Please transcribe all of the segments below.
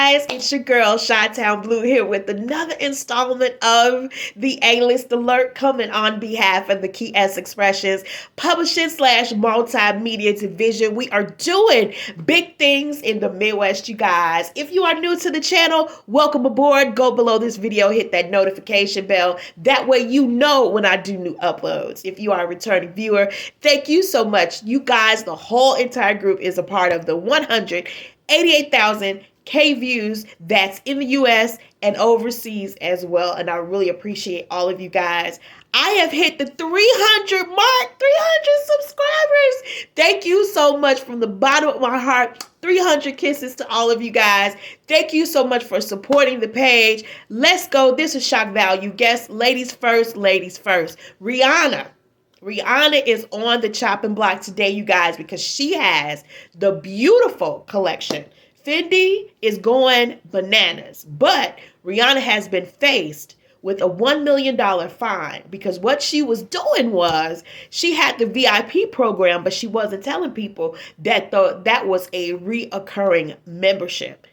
guys, it's your girl Chi-Town Blue here with another installment of the A-List Alert coming on behalf of the Key S Expressions Publishing / Multimedia Division. We are doing big things in the Midwest, you guys. If you are new to the channel, welcome aboard. Go below this video, hit that notification bell. That way you know when I do new uploads. If you are a returning viewer, thank you so much. You guys, the whole entire group is a part of the 188,000 K views that's in the US and overseas as well. And I really appreciate all of you guys. I have hit the 300 mark, 300 subscribers. Thank you so much from the bottom of my heart. 300 kisses to all of you guys. Thank you so much for supporting the page. Let's go. This is shock value. Guess ladies first, ladies first. Rihanna is on the chopping block today, you guys, because she has the beautiful collection. Fendi is going bananas, but Rihanna has been faced with a $1 million fine because what she was doing was she had the VIP program, but she wasn't telling people that that was a reoccurring membership.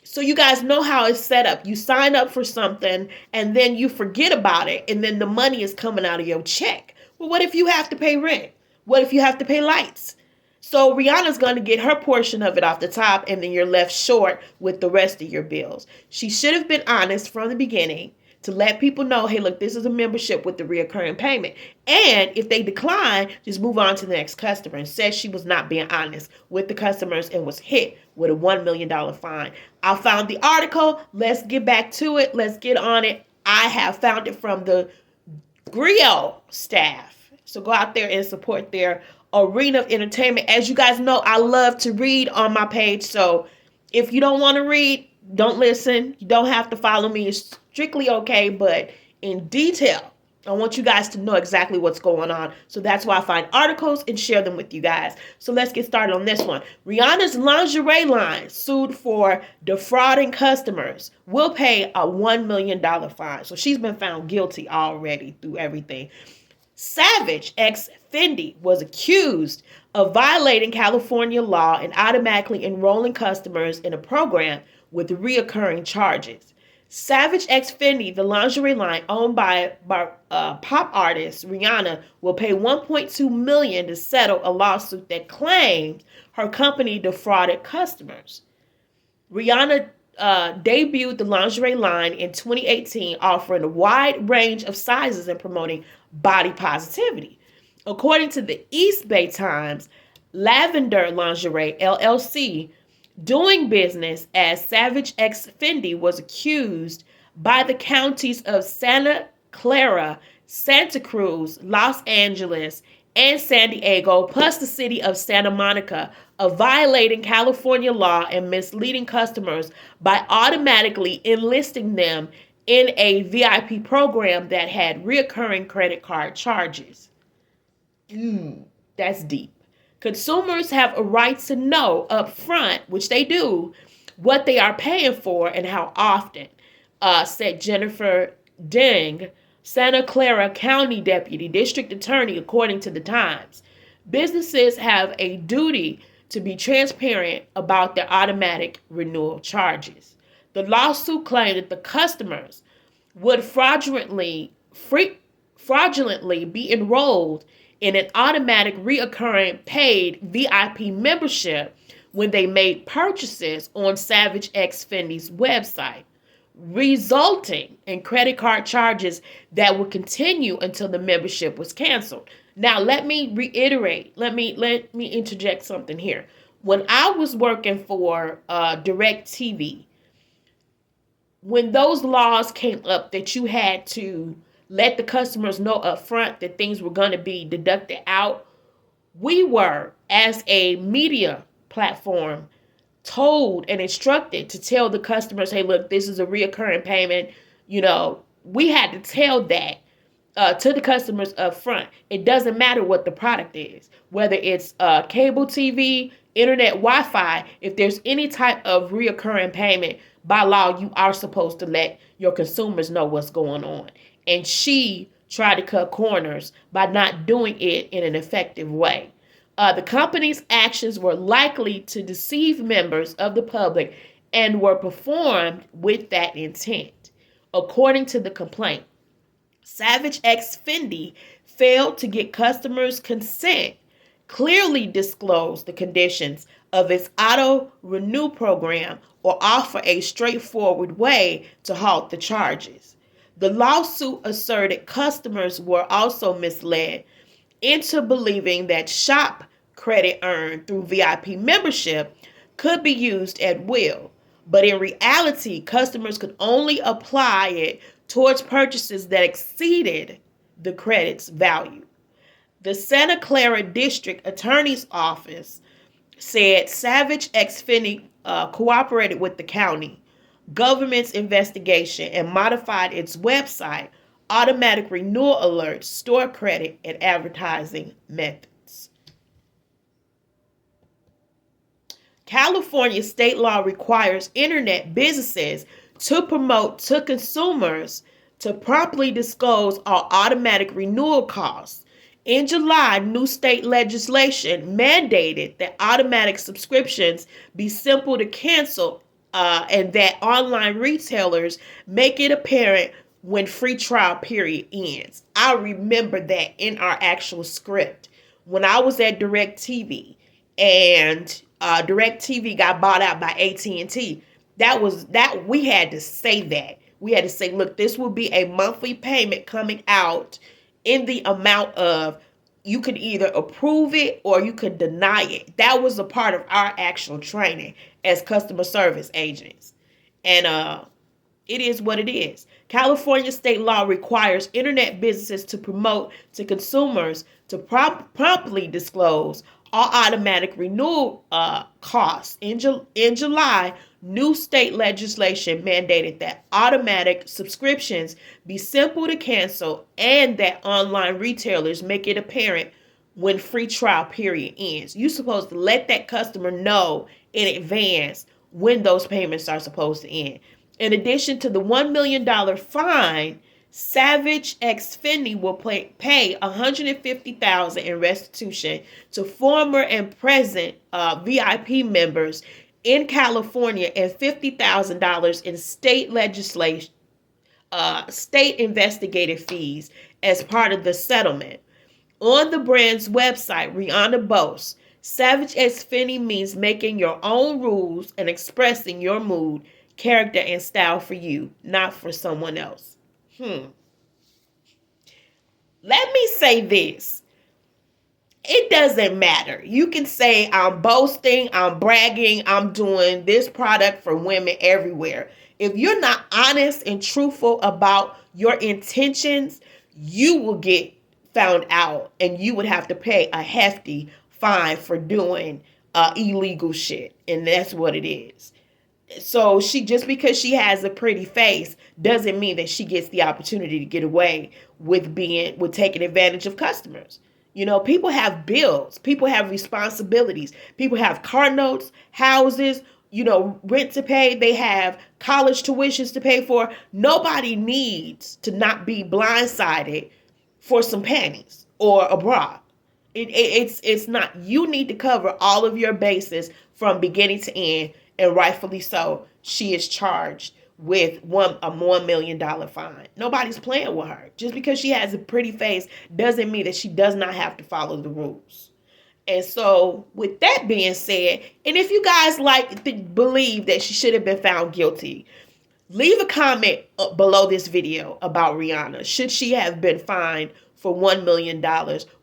So you guys know how it's set up. You sign up for something and then you forget about it, and then the money is coming out of your check. Well, what if you have to pay rent? What if you have to pay lights? So Rihanna's going to get her portion of it off the top, and then you're left short with the rest of your bills. She should have been honest from the beginning to let people know, hey, look, this is a membership with the reoccurring payment. And if they decline, just move on to the next customer. And said she was not being honest with the customers and was hit with a $1 million fine. I found the article. Let's get back to it. Let's get on it. I have found it from the Griot staff. So go out there and support their arena of entertainment. As you guys know, I love to read on my page. So if you don't want to read, don't listen. You don't have to follow me. It's strictly okay. But in detail, I want you guys to know exactly what's going on. So that's why I find articles and share them with you guys. So let's get started on this one. Rihanna's lingerie line sued for defrauding customers will pay a $1 million fine. So she's been found guilty already through everything. Savage X Fendi was accused of violating California law and automatically enrolling customers in a program with reoccurring charges. Savage X Fendi, the lingerie line owned by pop artist Rihanna, will pay $1.2 million to settle a lawsuit that claimed her company defrauded customers. Rihanna debuted the lingerie line in 2018, offering a wide range of sizes and promoting body positivity. According to the East Bay Times, Lavender Lingerie LLC, doing business as Savage X Fendi, was accused by the counties of Santa Clara, Santa Cruz, Los Angeles, and San Diego, plus the city of Santa Monica, of violating California law and misleading customers by automatically enlisting them in a VIP program that had reoccurring credit card charges. That's deep. Consumers have a right to know up front, which they do, what they are paying for and how often, said Jennifer Deng, Santa Clara County Deputy District Attorney, according to the Times. Businesses have a duty to be transparent about their automatic renewal charges. The lawsuit claimed that the customers would fraudulently be enrolled in an automatic reoccurring paid VIP membership when they made purchases on Savage X Fendi's website, resulting in credit card charges that would continue until the membership was canceled. Now, let me reiterate. Let me interject something here. When I was working for DirecTV, when those laws came up that you had to let the customers know up front that things were going to be deducted out, we were, as a media platform, told and instructed to tell the customers, hey, look, this is a reoccurring payment. You know, we had to tell that to the customers up front. It doesn't matter what the product is, whether it's cable TV, internet, Wi-Fi. If there's any type of reoccurring payment, by law, you are supposed to let your consumers know what's going on. And she tried to cut corners by not doing it in an effective way. The company's actions were likely to deceive members of the public and were performed with that intent. According to the complaint, Savage X Fendi failed to get customers' consent, clearly disclose the conditions of its auto renew program, or offer a straightforward way to halt the charges. The lawsuit asserted customers were also misled into believing that shop credit earned through VIP membership could be used at will. But in reality, customers could only apply it towards purchases that exceeded the credit's value. The Santa Clara District Attorney's Office said Savage X Finney cooperated with the county government's investigation and modified its website, automatic renewal alerts, store credit, and advertising methods. California state law requires internet businesses to promote to consumers to promptly disclose all automatic renewal costs. In July, new state legislation mandated that automatic subscriptions be simple to cancel and that online retailers make it apparent when free trial period ends. I remember that in our actual script. When I was at DirecTV and DirecTV got bought out by AT&T, that we had to say that. We had to say, look, this will be a monthly payment coming out in the amount of, you could either approve it or you could deny it. That was a part of our actual training as customer service agents. And it is what it is. California state law requires internet businesses to promote to consumers to promptly disclose all automatic renewal costs. In July, new state legislation mandated that automatic subscriptions be simple to cancel and that online retailers make it apparent when free trial period ends. You're supposed to let that customer know in advance when those payments are supposed to end. In addition to the $1 million fine, Savage X Fendi will pay $150,000 in restitution to former and present VIP members in California and $50,000 in state legislation, state investigative fees as part of the settlement. On the brand's website, Rihanna boasts, Savage X Fendi means making your own rules and expressing your mood, character, and style for you, not for someone else. Let me say this. It doesn't matter. You can say I'm boasting, I'm bragging, I'm doing this product for women everywhere. If you're not honest and truthful about your intentions, you will get found out and you would have to pay a hefty fine for doing illegal shit. And that's what it is. So just because she has a pretty face doesn't mean that she gets the opportunity to get away with taking advantage of customers. You know, people have bills, people have responsibilities, people have car notes, houses, rent to pay, they have college tuitions to pay for. Nobody needs to not be blindsided for some panties or a bra. It's not. You need to cover all of your bases from beginning to end. And rightfully so, she is charged with a $1 million fine. Nobody's playing with her. Just because she has a pretty face doesn't mean that she does not have to follow the rules. And so, with that being said, and if you guys believe that she should have been found guilty, leave a comment below this video about Rihanna. Should she have been fined for $1 million?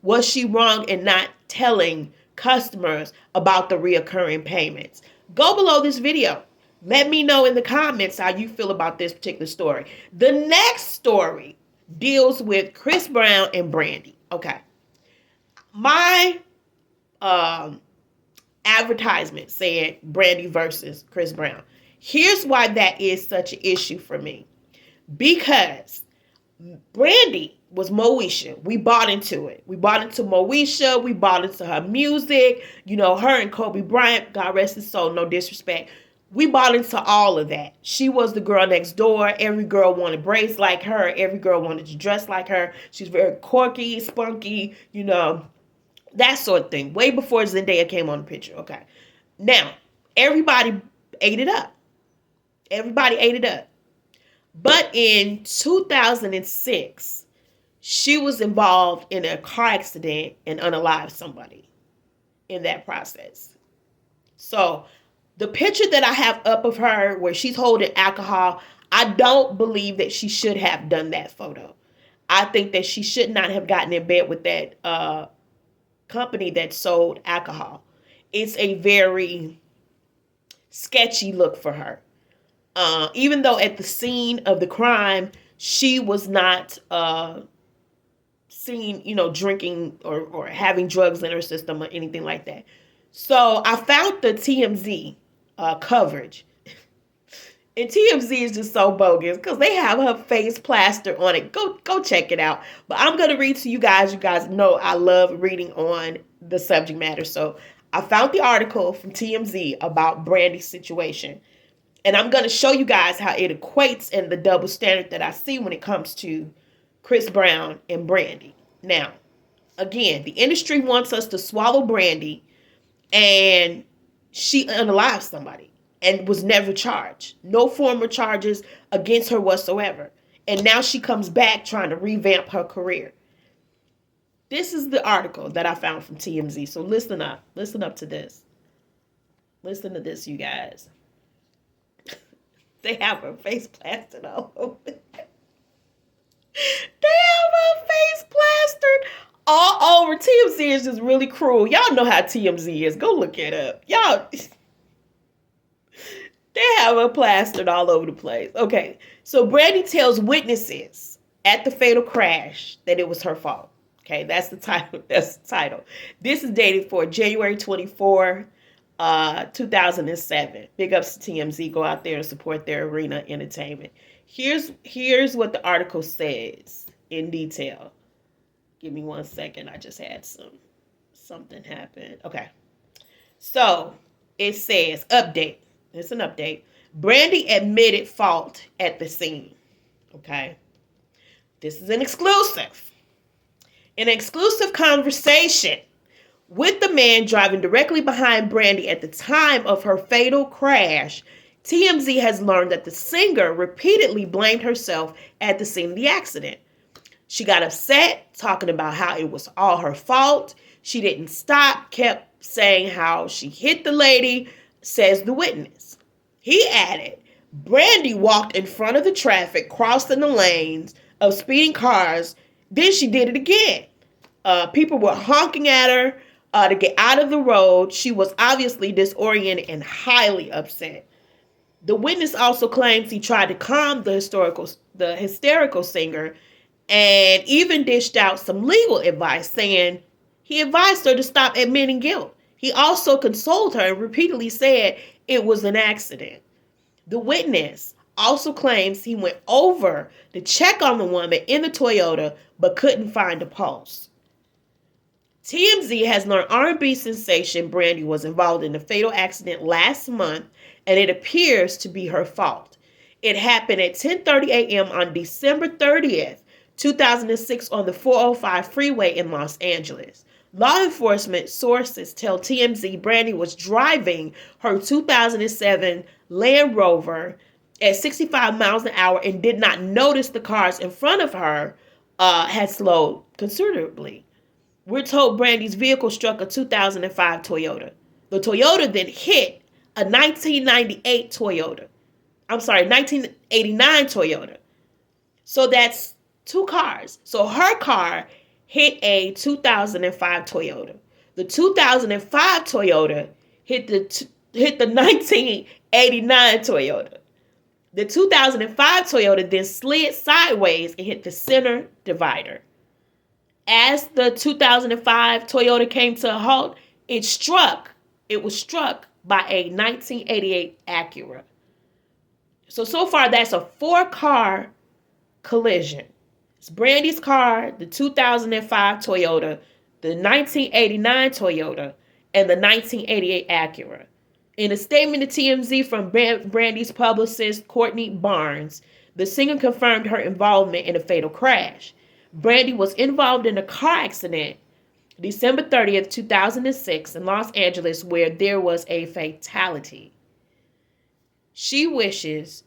Was she wrong in not telling customers about the reoccurring payments? Go below this video. Let me know in the comments how you feel about this particular story. The next story deals with Chris Brown and Brandy. Okay. My advertisement said Brandy versus Chris Brown. Here's why that is such an issue for me. Because Brandy was Moesha. We bought into it. We bought into Moesha. We bought into her music. Her and Kobe Bryant, God rest his soul, no disrespect. We bought into all of that. She was the girl next door. Every girl wanted braids like her. Every girl wanted to dress like her. She's very quirky, spunky, that sort of thing. Way before Zendaya came on the picture. Okay. Now, everybody ate it up. Everybody ate it up. But in 2006, she was involved in a car accident and unalived somebody in that process. So the picture that I have up of her where she's holding alcohol, I don't believe that she should have done that photo. I think that she should not have gotten in bed with that company that sold alcohol. It's a very sketchy look for her. Even though at the scene of the crime, she was not seen, drinking or having drugs in her system or anything like that. So I found the TMZ coverage. And TMZ is just so bogus because they have her face plastered on it. Go check it out. But I'm going to read to you guys. You guys know I love reading on the subject matter. So I found the article from TMZ about Brandy's situation. And I'm going to show you guys how it equates in the double standard that I see when it comes to Chris Brown and Brandy. Now, again, the industry wants us to swallow Brandy, and she unalived somebody and was never charged. No formal charges against her whatsoever. And now she comes back trying to revamp her career. This is the article that I found from TMZ. So listen up. Listen up to this. Listen to this, you guys. They have her face plastered all over. They have her face plastered all over. TMZ is just really cruel. Y'all know how TMZ is. Go look it up. Y'all, they have her plastered all over the place. Okay, so Brandy tells witnesses at the fatal crash that it was her fault. Okay, that's the title. That's the title. This is dated for January 24, 2007. Big ups to TMZ. Go out there and support their arena entertainment. Here's what the article says in detail. Give me 1 second. I just had something happen. Okay. So it says update. It's an update. Brandy admitted fault at the scene. Okay. This is an exclusive. An exclusive conversation with the man driving directly behind Brandy at the time of her fatal crash. TMZ has learned that the singer repeatedly blamed herself at the scene of the accident. She got upset, talking about how it was all her fault. She didn't stop, kept saying how she hit the lady, says the witness. He added, Brandy walked in front of the traffic, crossing the lanes of speeding cars. Then she did it again. People were honking at her to get out of the road. She was obviously disoriented and highly upset. The witness also claims he tried to calm the hysterical singer and even dished out some legal advice, saying he advised her to stop admitting guilt. He also consoled her and repeatedly said it was an accident. The witness also claims he went over to check on the woman in the Toyota but couldn't find a pulse. TMZ has learned R&B sensation Brandy was involved in the fatal accident last month, and it appears to be her fault. It happened at 10:30 a.m. on December 30th, 2006 on the 405 freeway in Los Angeles. Law enforcement sources tell TMZ Brandy was driving her 2007 Land Rover at 65 miles an hour and did not notice the cars in front of her had slowed considerably. We're told Brandy's vehicle struck a 2005 Toyota. The Toyota then hit a 1989 Toyota. So that's two cars. So her car hit a 2005 Toyota. The 2005 Toyota hit the 1989 Toyota. The 2005 Toyota then slid sideways and hit the center divider. As the 2005 Toyota came to a halt, it was struck by a 1988 Acura. So far that's a 4-car collision. It's Brandy's car, the 2005 Toyota, the 1989 Toyota, and the 1988 Acura. In a statement to TMZ from Brandy's publicist, Courtney Barnes, the singer confirmed her involvement in a fatal crash. Brandy was involved in a car accident December 30th, 2006 in Los Angeles where there was a fatality. She wishes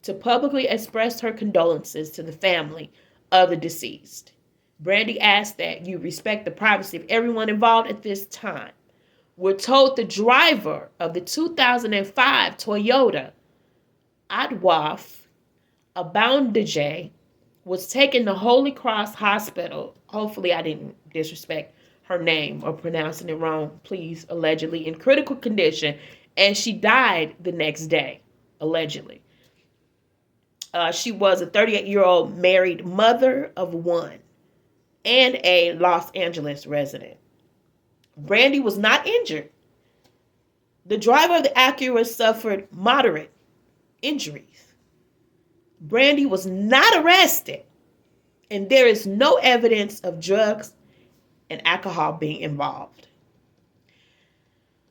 to publicly express her condolences to the family of the deceased. Brandy asks that you respect the privacy of everyone involved at this time. We're told the driver of the 2005 Toyota Adwaf Aboundajay was taken to Holy Cross Hospital. Hopefully I didn't disrespect her name or pronouncing it wrong. Please, allegedly in critical condition. And she died the next day, allegedly. She was a 38-year-old married mother of one and a Los Angeles resident. Brandy was not injured. The driver of the Acura suffered moderate injuries. Brandy was not arrested, and there is no evidence of drugs and alcohol being involved.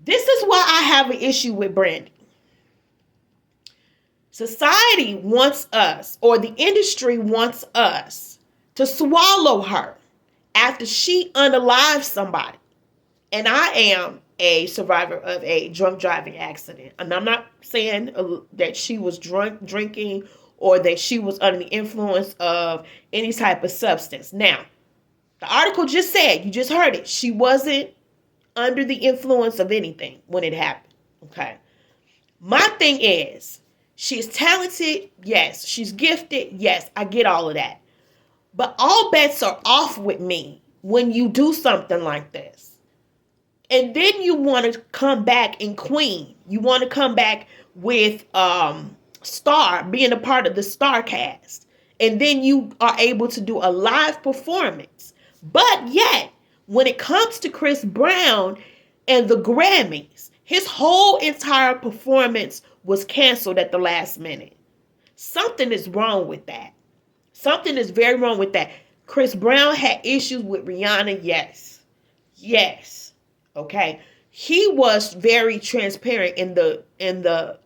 This is why I have an issue with Brandy. Society wants us, or the industry wants us, to swallow her after she unalived somebody. And I am a survivor of a drunk driving accident. And I'm not saying that she was drinking or that she was under the influence of any type of substance. Now, the article just said, you just heard it, she wasn't under the influence of anything when it happened. Okay. My thing is, she's talented. Yes. She's gifted. Yes. I get all of that. But all bets are off with me when you do something like this. And then you want to come back in Queen. You want to come back with Star, being a part of the Star cast. And then you are able to do a live performance. But yet, when it comes to Chris Brown and the Grammys, his whole entire performance was canceled at the last minute. Something is wrong with that. Something is very wrong with that. Chris Brown had issues with Rihanna, yes. Yes. Okay. He was very transparent in the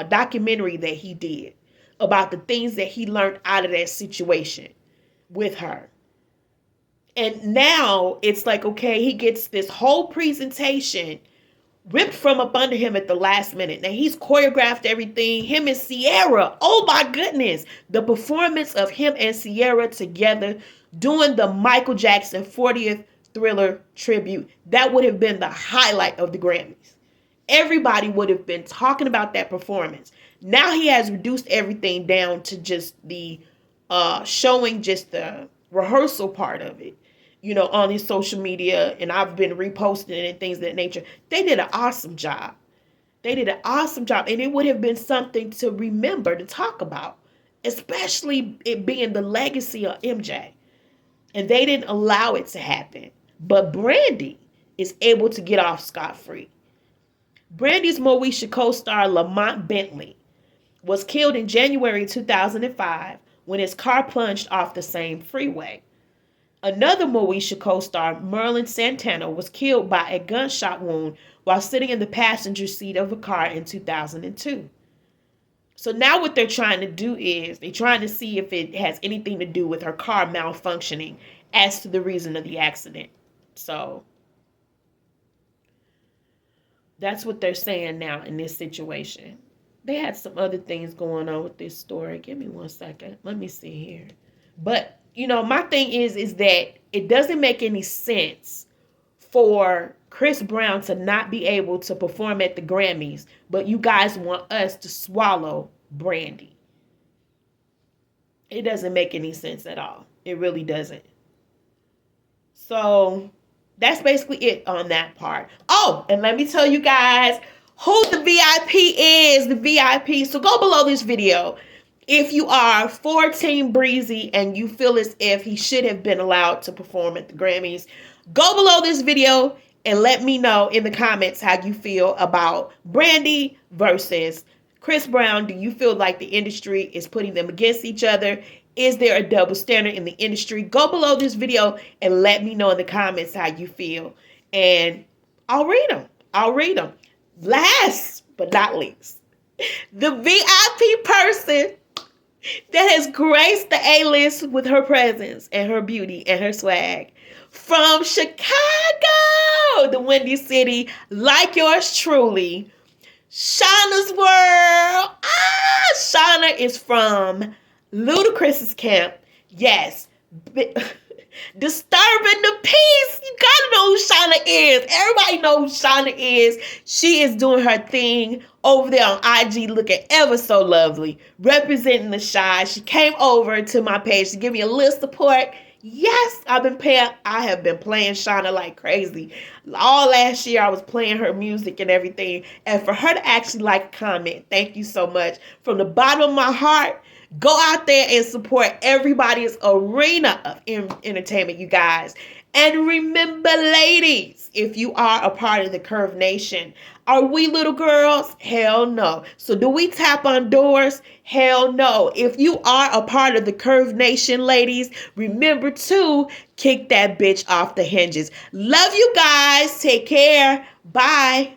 documentary that he did about the things that he learned out of that situation with her. And now it's like, okay, he gets this whole presentation ripped from up under him at the last minute. Now he's choreographed everything. Him and Sierra. Oh my goodness. The performance of him and Sierra together doing the Michael Jackson 40th Thriller tribute. That would have been the highlight of the Grammys. Everybody would have been talking about that performance. Now he has reduced everything down to just the showing just the rehearsal part of it, you know, on his social media, and I've been reposting it and things of that nature. They did an awesome job. They did an awesome job, and it would have been something to remember, to talk about, especially it being the legacy of MJ. And they didn't allow it to happen. But Brandy is able to get off scot-free. Brandy's Moesha co-star Lamont Bentley was killed in January 2005 when his car plunged off the same freeway. Another Moesha co-star, Merlin Santana, was killed by a gunshot wound while sitting in the passenger seat of a car in 2002. So now what they're trying to do is they're trying to see if it has anything to do with her car malfunctioning as to the reason of the accident. So that's what they're saying now in this situation. They had some other things going on with this story. Give me 1 second. Let me see here. But, you know, my thing is that it doesn't make any sense for Chris Brown to not be able to perform at the Grammys, but you guys want us to swallow Brandy. It doesn't make any sense at all. It really doesn't. So that's basically it on that part. Oh, and let me tell you guys who the VIP is. The VIP. So go below this video if you are for Team Breezy and you feel as if he should have been allowed to perform at the Grammys. Go below this video and let me know in the comments how you feel about Brandy versus Chris Brown. Do you feel like the industry is putting them against each other? Is there a double standard in the industry? Go below this video and let me know in the comments how you feel. And I'll read them. I'll read them. Last but not least, the VIP person that has graced the A-list with her presence and her beauty and her swag. From Chicago, the Windy City, like yours truly, Shawnaworld. Shauna is from Ludacris's camp. Yes. Disturbing the peace. You gotta know who Shauna is. Everybody knows who Shauna is. She is doing her thing over there on IG, looking ever so lovely, representing the Shy. She came over to my page to give me a little support. Yes, I have been playing Shauna like crazy. All last year I was playing her music and everything. And for her to actually like comment, thank you so much. From the bottom of my heart, go out there and support everybody's arena of entertainment, you guys. And remember, ladies, if you are a part of the Curve Nation, are we little girls? Hell no. So do we tap on doors? Hell no. If you are a part of the Curve Nation, ladies, remember to kick that bitch off the hinges. Love you guys. Take care. Bye.